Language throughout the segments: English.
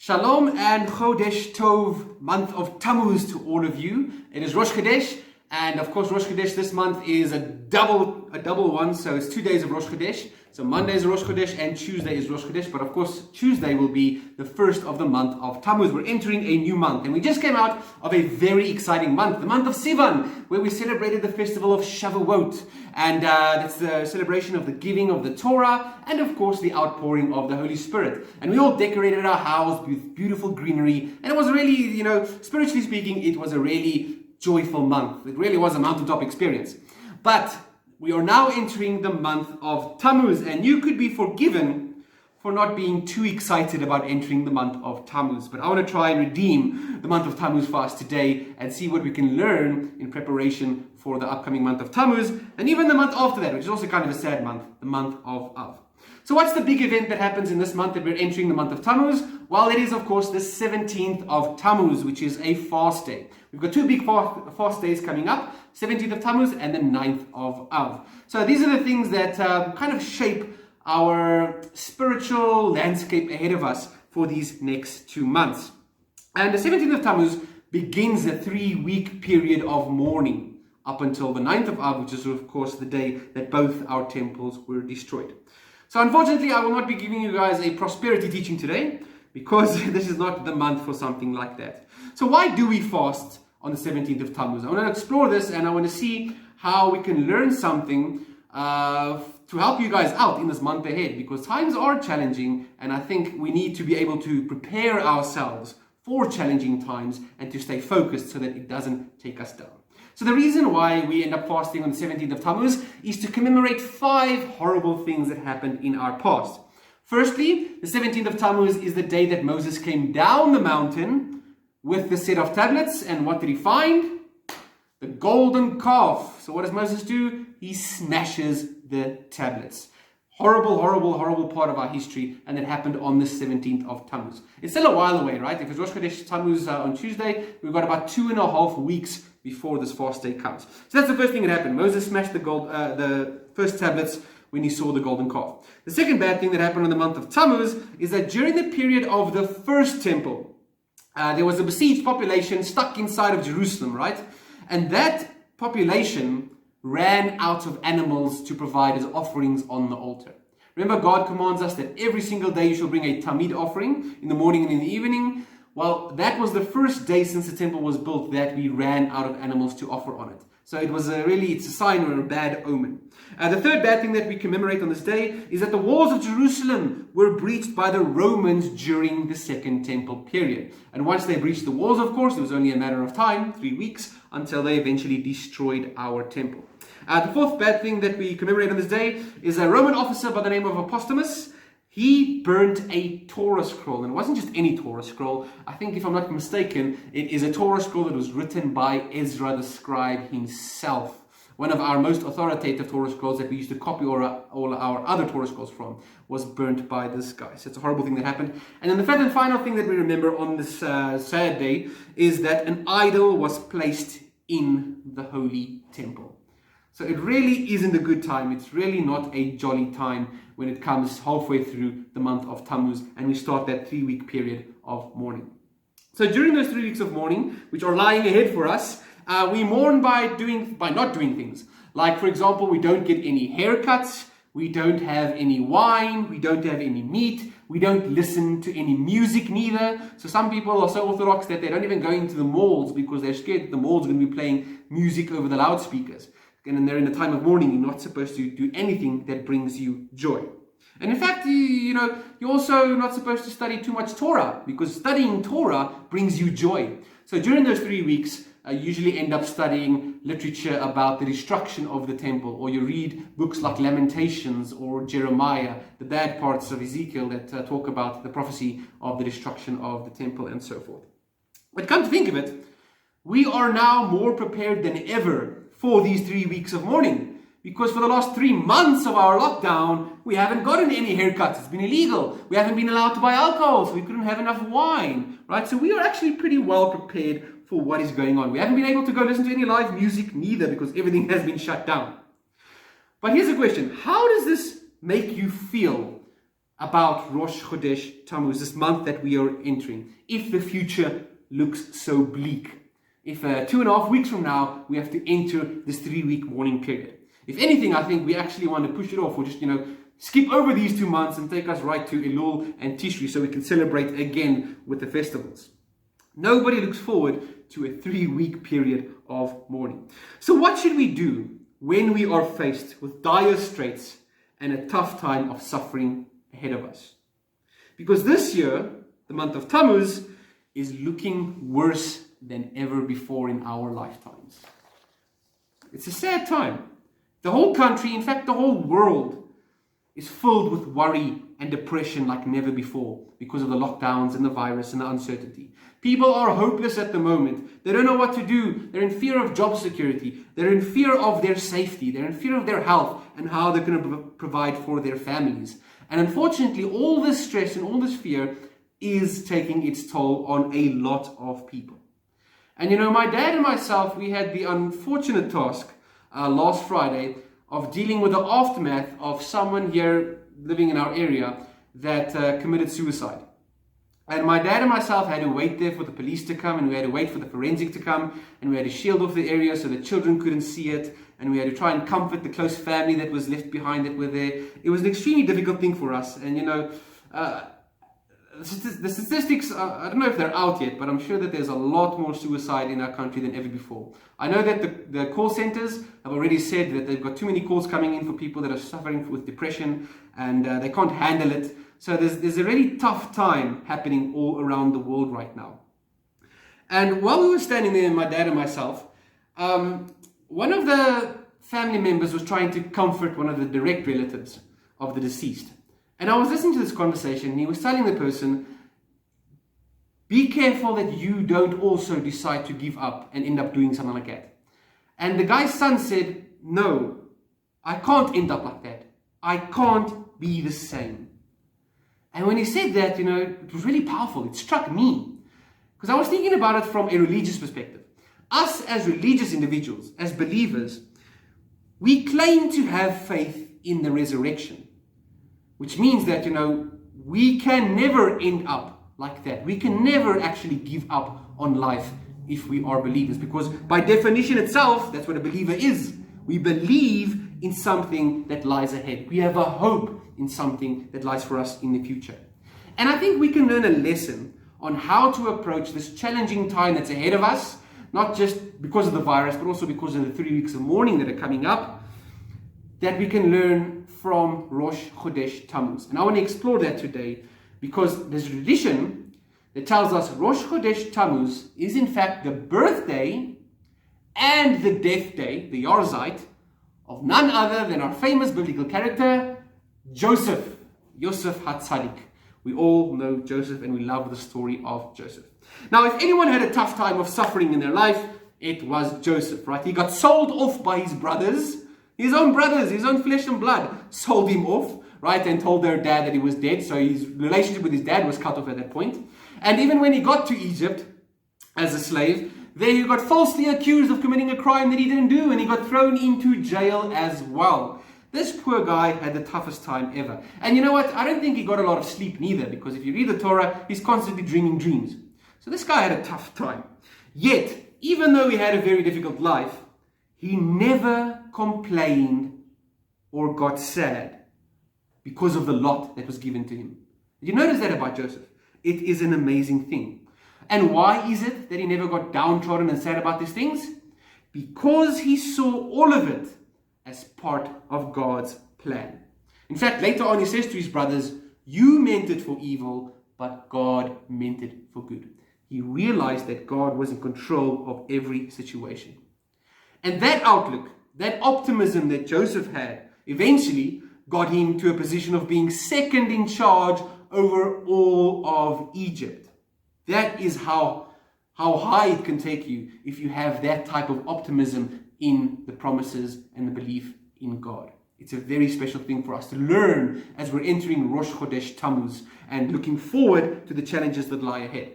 Shalom and Chodesh Tov, month of Tammuz to all of you. It is Rosh Chodesh, and of course Rosh Chodesh this month is a double one, so it's 2 days of Rosh Chodesh. So Monday is Rosh Chodesh and Tuesday is Rosh Chodesh, but of course Tuesday will be the first of the month of Tammuz. We're entering a new month, and we just came out of a very exciting month, the month of Sivan, where we celebrated the festival of Shavuot, and that's the celebration of the giving of the Torah, and of course the outpouring of the Holy Spirit. And we all decorated our house with beautiful greenery, and it was really, spiritually speaking, it was a really joyful month. It really was a mountaintop experience. But we are now entering the month of Tammuz, and you could be forgiven for not being too excited about entering the month of Tammuz. But I want to try and redeem the month of Tammuz for us today and see what we can learn in preparation for the upcoming month of Tammuz, and even the month after that, which is also kind of a sad month, the month of Av. So what's the big event that happens in this month that we're entering the month of Tammuz? Well, it is, of course, the 17th of Tammuz, which is a fast day. We've got two big fast days coming up, 17th of Tammuz and the 9th of Av. So these are the things that kind of shape our spiritual landscape ahead of us for these next 2 months. And the 17th of Tammuz begins a 3-week period of mourning up until the 9th of Av, which is, of course, the day that both our temples were destroyed. So unfortunately, I will not be giving you guys a prosperity teaching today, because this is not the month for something like that. So why do we fast on the 17th of Tammuz? I want to explore this, and I want to see how we can learn something to help you guys out in this month ahead, because times are challenging, and I think we need to be able to prepare ourselves for challenging times and to stay focused so that it doesn't take us down. So the reason why we end up fasting on the 17th of Tammuz is to commemorate 5 horrible things that happened in our past. Firstly, the 17th of Tammuz is the day that Moses came down the mountain with the set of tablets, and what did he find? The golden calf. So what does Moses do? He smashes the tablets. Horrible, horrible, horrible part of our history, and it happened on the 17th of Tammuz. It's still a while away, right? If it's Rosh Chodesh Tammuz on Tuesday, we've got about 2.5 weeks before this fast day comes. So that's the first thing that happened. Moses smashed the first tablets when he saw the golden calf. The second bad thing that happened in the month of Tammuz is that during the period of the first temple, there was a besieged population stuck inside of Jerusalem, right? And that population ran out of animals to provide as offerings on the altar. Remember, God commands us that every single day you shall bring a tamid offering in the morning and in the evening. Well, that was the first day since the temple was built that we ran out of animals to offer on it. So it was it's a sign or a bad omen. The third bad thing that we commemorate on this day is that the walls of Jerusalem were breached by the Romans during the Second Temple period. And once they breached the walls, of course, it was only a matter of time, 3 weeks, until they eventually destroyed our temple. The fourth bad thing that we commemorate on this day is a Roman officer by the name of Apostomus. He burnt a Torah scroll, and it wasn't just any Torah scroll. I think, if I'm not mistaken, it is a Torah scroll that was written by Ezra the scribe himself. One of our most authoritative Torah scrolls that we used to copy all our other Torah scrolls from was burnt by this guy. So it's a horrible thing that happened. And then the third and final thing that we remember on this sad day is that an idol was placed in the holy temple. So it really isn't a good time. It's really not a jolly time when it comes halfway through the month of Tammuz and we start that 3-week period of mourning. So during those 3 weeks of mourning, which are lying ahead for us, we mourn by not doing things. Like, for example, we don't get any haircuts, we don't have any wine, we don't have any meat, we don't listen to any music neither. So some people are so orthodox that they don't even go into the malls because they're scared that the malls are going to be playing music over the loudspeakers. And they're in a time of mourning. You're not supposed to do anything that brings you joy. And in fact, you're also not supposed to study too much Torah, because studying Torah brings you joy. So during those 3 weeks, you usually end up studying literature about the destruction of the temple, or you read books like Lamentations or Jeremiah, the bad parts of Ezekiel that talk about the prophecy of the destruction of the temple and so forth. But come to think of it, we are now more prepared than ever for these 3 weeks of mourning, because for the last 3 months of our lockdown, we haven't gotten any haircuts. It's been illegal. We haven't been allowed to buy alcohol, so we couldn't have enough wine, right? So we are actually pretty well prepared for what is going on. We haven't been able to go listen to any live music neither, because everything has been shut down. But here's a question. How does this make you feel about Rosh Chodesh Tammuz, this month that we are entering, if the future looks so bleak. If 2.5 weeks from now, we have to enter this 3-week mourning period. If anything, I think we actually want to push it off, or just, skip over these 2 months and take us right to Elul and Tishri so we can celebrate again with the festivals. Nobody looks forward to a 3-week period of mourning. So what should we do when we are faced with dire straits and a tough time of suffering ahead of us? Because this year, the month of Tammuz, is looking worse than ever before in our lifetimes. It's a sad time. The whole country, in fact the whole world, is filled with worry and depression like never before because of the lockdowns and the virus and the uncertainty. People are hopeless at the moment. They don't know what to do. They're in fear of job security. They're in fear of their safety. They're in fear of their health and how they're going to provide for their families. And unfortunately, all this stress and all this fear is taking its toll on a lot of people. And my dad and myself, we had the unfortunate task last Friday of dealing with the aftermath of someone here living in our area that committed suicide. And my dad and myself had to wait there for the police to come, and we had to wait for the forensic to come, and we had to shield off the area so the children couldn't see it, and we had to try and comfort the close family that was left behind that were there. It was an extremely difficult thing for us, and the statistics, I don't know if they're out yet, but I'm sure that there's a lot more suicide in our country than ever before. I know that the call centers have already said that they've got too many calls coming in for people that are suffering with depression, and they can't handle it. So there's a really tough time happening all around the world right now. And while we were standing there, my dad and myself, one of the family members was trying to comfort one of the direct relatives of the deceased. And I was listening to this conversation, and he was telling the person, be careful that you don't also decide to give up and end up doing something like that. And the guy's son said, no, I can't end up like that. I can't be the same. And when he said that, it was really powerful. It struck me. Because I was thinking about it from a religious perspective. Us as religious individuals, as believers, we claim to have faith in the resurrection. Which means that, we can never end up like that. We can never actually give up on life if we are believers. Because by definition itself, that's what a believer is. We believe in something that lies ahead. We have a hope in something that lies for us in the future. And I think we can learn a lesson on how to approach this challenging time that's ahead of us, not just because of the virus, but also because of the 3 weeks of mourning that are coming up, that we can learn from Rosh Chodesh Tammuz. And I want to explore that today because there's a tradition that tells us Rosh Chodesh Tammuz is in fact the birthday and the death day, the Yarzeit, of none other than our famous biblical character, Joseph, Yosef HaTzadik. We all know Joseph and we love the story of Joseph. Now, if anyone had a tough time of suffering in their life, it was Joseph, right? He got sold off by his brothers, his own flesh and blood, sold him off, right? And told their dad that he was dead. So his relationship with his dad was cut off at that point. And even when he got to Egypt as a slave, there he got falsely accused of committing a crime that he didn't do, and he got thrown into jail as well. This poor guy had the toughest time ever. And you know what? I don't think he got a lot of sleep neither, because if you read the Torah, he's constantly dreaming dreams. So this guy had a tough time. Yet, even though he had a very difficult life, he never complained or got sad because of the lot that was given to him. Did you notice that about Joseph? It is an amazing thing. And why is it that he never got downtrodden and sad about these things? Because he saw all of it as part of God's plan. In fact, later on he says to his brothers, you meant it for evil, but God meant it for good. He realized that God was in control of every situation. And that outlook, that optimism that Joseph had, eventually got him to a position of being second in charge over all of Egypt. That is how high it can take you if you have that type of optimism in the promises and the belief in God. It's a very special thing for us to learn as we're entering Rosh Chodesh Tammuz and looking forward to the challenges that lie ahead.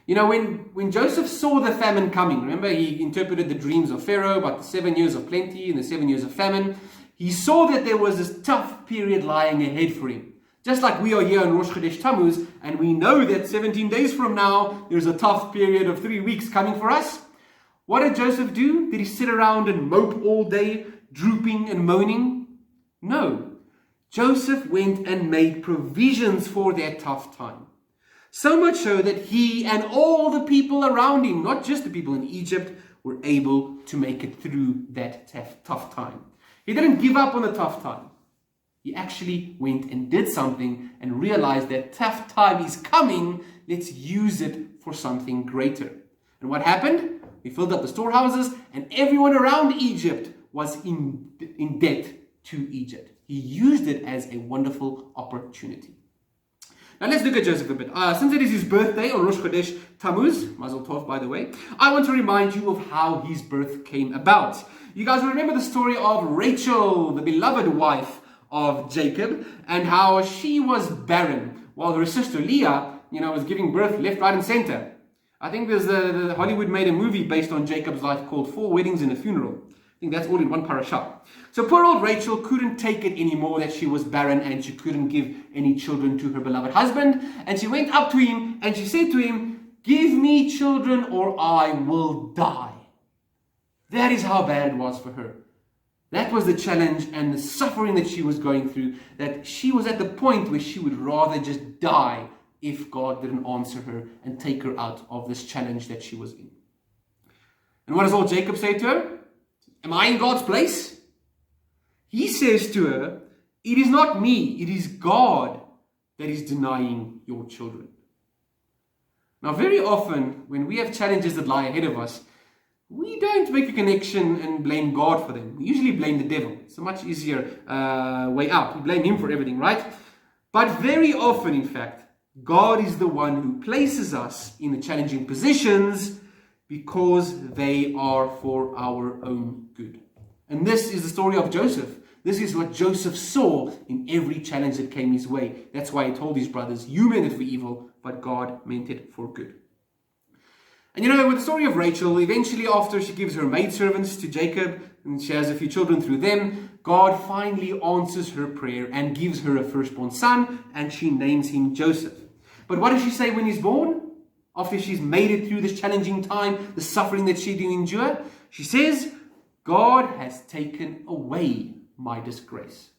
When Joseph saw the famine coming, remember he interpreted the dreams of Pharaoh about the 7 years of plenty and the 7 years of famine. He saw that there was this tough period lying ahead for him. Just like we are here on Rosh Chodesh Tammuz, and we know that 17 days from now, there's a tough period of 3 weeks coming for us. What did Joseph do? Did he sit around and mope all day, drooping and moaning? No. Joseph went and made provisions for that tough time. So much so that he and all the people around him, not just the people in Egypt, were able to make it through that tough time. He didn't give up on the tough time. He actually went and did something and realized that tough time is coming. Let's use it for something greater. And what happened? He filled up the storehouses, and everyone around Egypt was in debt to Egypt. He used it as a wonderful opportunity. Now let's look at Joseph a bit. Since it is his birthday on Rosh Chodesh Tammuz, Mazel Tov by the way, I want to remind you of how his birth came about. You guys will remember the story of Rachel, the beloved wife of Jacob, and how she was barren while her sister Leah, was giving birth left, right, and center. I think there's the Hollywood made a movie based on Jacob's life called 4 Weddings and a Funeral. I think that's all in one parasha. So poor old Rachel couldn't take it anymore that she was barren and she couldn't give any children to her beloved husband. And she went up to him and she said to him, "Give me children or I will die." That is how bad it was for her. That was the challenge and the suffering that she was going through, that she was at the point where she would rather just die if God didn't answer her and take her out of this challenge that she was in. And what does old Jacob say to her? Am I in God's place? He says to her, "It is not me, it is God that is denying your children." Now, very often, when we have challenges that lie ahead of us, we don't make a connection and blame God for them. We usually blame the devil. It's a much easier way out. We blame him for everything, right? But very often, in fact, God is the one who places us in the challenging positions because they are for our own good. And this is the story of Joseph. This is what Joseph saw in every challenge that came his way. That's why he told his brothers, "You meant it for evil, but God meant it for good." And with the story of Rachel, eventually after she gives her maidservants to Jacob, and she has a few children through them, God finally answers her prayer and gives her a firstborn son, and she names him Joseph. But what does she say when he's born? After she's made it through this challenging time, the suffering that she did endure, she says, "God has taken away my disgrace,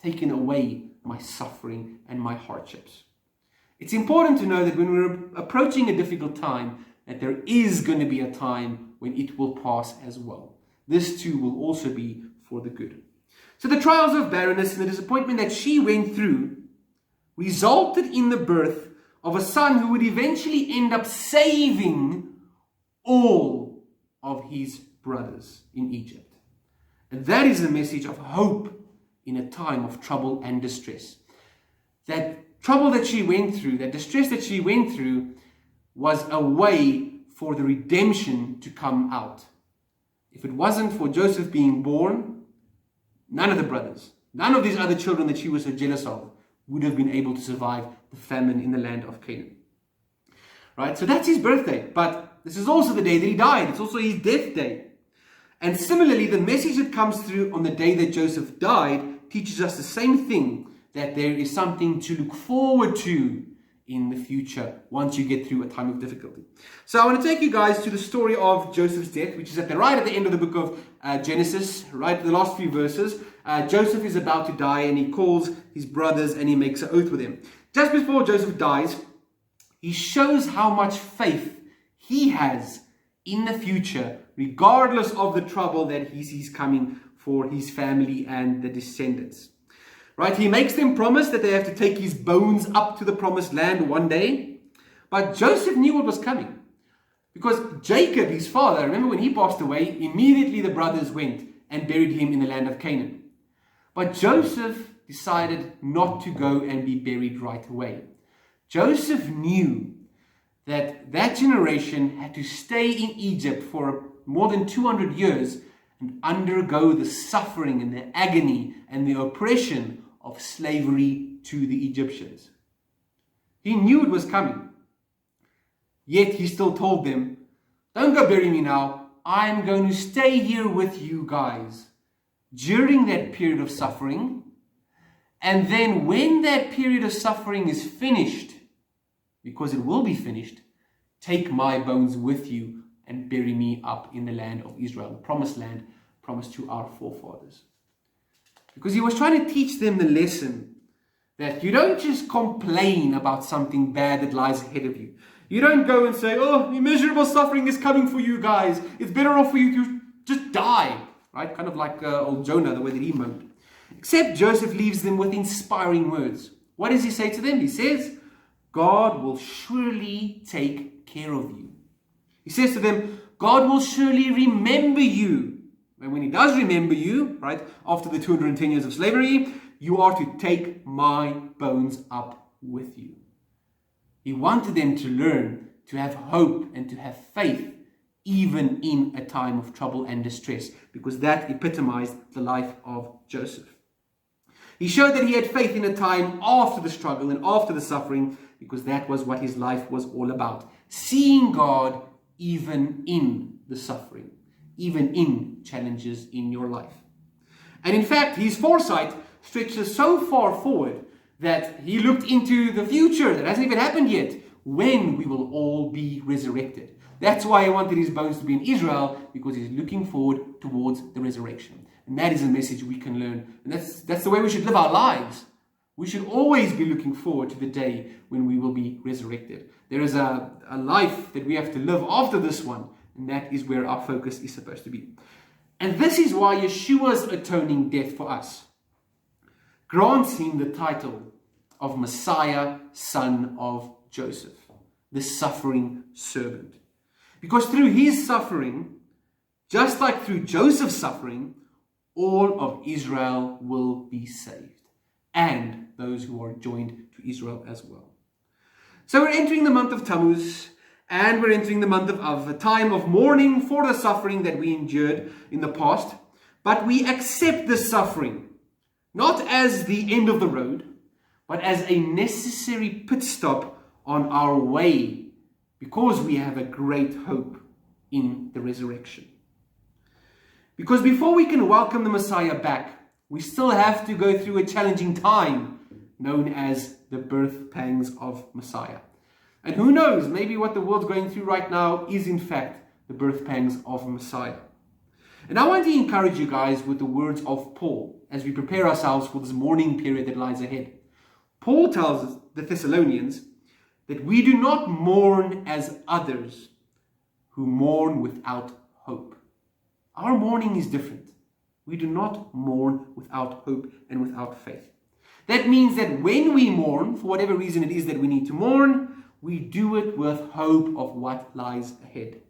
taken away my suffering and my hardships." It's important to know that when we're approaching a difficult time, that there is going to be a time when it will pass as well. This too will also be for the good. So the trials of barrenness and the disappointment that she went through resulted in the birth of a son who would eventually end up saving all of his brothers in Egypt. And that is a message of hope in a time of trouble and distress. That trouble that she went through, that distress that she went through, was a way for the redemption to come out. If it wasn't for Joseph being born, none of the brothers, none of these other children that she was so jealous of, would have been able to survive the famine in the land of Canaan. Right? So that's his birthday. But this is also the day that he died. It's also his death day. And similarly, the message that comes through on the day that Joseph died teaches us the same thing, that there is something to look forward to in the future once you get through a time of difficulty. So I want to take you guys to the story of Joseph's death, which is right at the end of the book of Genesis, right, the last few verses. Joseph is about to die and he calls his brothers and he makes an oath with them. Just before Joseph dies, he shows how much faith he has in the future, regardless of the trouble that he sees coming for his family and the descendants. Right? He makes them promise that they have to take his bones up to the promised land one day. But Joseph knew what was coming. Because Jacob, his father, remember when he passed away, immediately the brothers went and buried him in the land of Canaan. But Joseph decided not to go and be buried right away. Joseph knew that that generation had to stay in Egypt for more than 200 years and undergo the suffering and the agony and the oppression of slavery to the Egyptians. He knew it was coming. Yet he still told them, "Don't go bury me now. I'm going to stay here with you guys during that period of suffering. And then when that period of suffering is finished, because it will be finished, take my bones with you and bury me up in the land of Israel, the promised land promised to our forefathers. Because he was trying to teach them the lesson that you don't just complain about something bad that lies ahead of you. You don't go and say, oh, immeasurable suffering is coming for you guys. It's better off for you to just die. Right? Kind of like old Jonah, the way that he moaned. Except Joseph leaves them with inspiring words. What does he say to them? He says, God will surely take care of you. He says to them, God will surely remember you. And when he does remember you, right, after the 210 years of slavery, you are to take my bones up with you. He wanted them to learn to have hope and to have faith even in a time of trouble and distress, because that epitomized the life of Joseph. He showed that he had faith in a time after the struggle and after the suffering, because that was what his life was all about. Seeing God even in the suffering, even in challenges in your life. And in fact, his foresight stretches so far forward that he looked into the future that hasn't even happened yet, when we will all be resurrected. That's why he wanted his bones to be in Israel, because he's looking forward towards the resurrection. And that is a message we can learn. And that's the way we should live our lives. We should always be looking forward to the day when we will be resurrected. There is a life that we have to live after this one, and that is where our focus is supposed to be. And this is why Yeshua's atoning death for us grants him the title of Messiah, son of Joseph, the suffering servant. Because through his suffering, just like through Joseph's suffering, all of Israel will be saved, and those who are joined to Israel as well. So we're entering the month of Tammuz, and we're entering the month of Av, a time of mourning for the suffering that we endured in the past, but we accept the suffering, not as the end of the road, but as a necessary pit stop on our way, because we have a great hope in the resurrection. Because before we can welcome the Messiah back, we still have to go through a challenging time known as the birth pangs of Messiah. And who knows, maybe what the world's going through right now is in fact the birth pangs of Messiah. And I want to encourage you guys with the words of Paul as we prepare ourselves for this mourning period that lies ahead. Paul tells the Thessalonians that we do not mourn as others who mourn without hope. Our mourning is different. We do not mourn without hope and without faith. That means that when we mourn, for whatever reason it is that we need to mourn, we do it with hope of what lies ahead.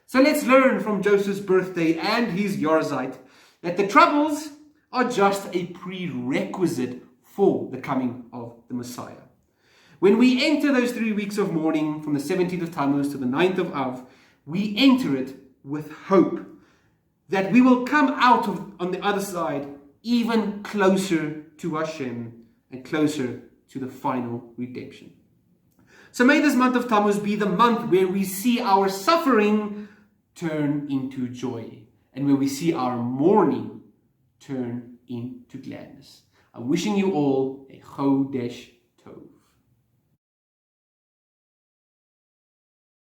So let's learn from Joseph's birthday and his Yorezeit that the troubles are just a prerequisite for the coming of the Messiah. When we enter those 3 weeks of mourning from the 17th of Tammuz to the 9th of Av, we enter it with hope that we will come out on the other side even closer to Hashem and closer to the final redemption. So may this month of Tammuz be the month where we see our suffering turn into joy, and where we see our mourning turn into gladness. I'm wishing you all a Chodesh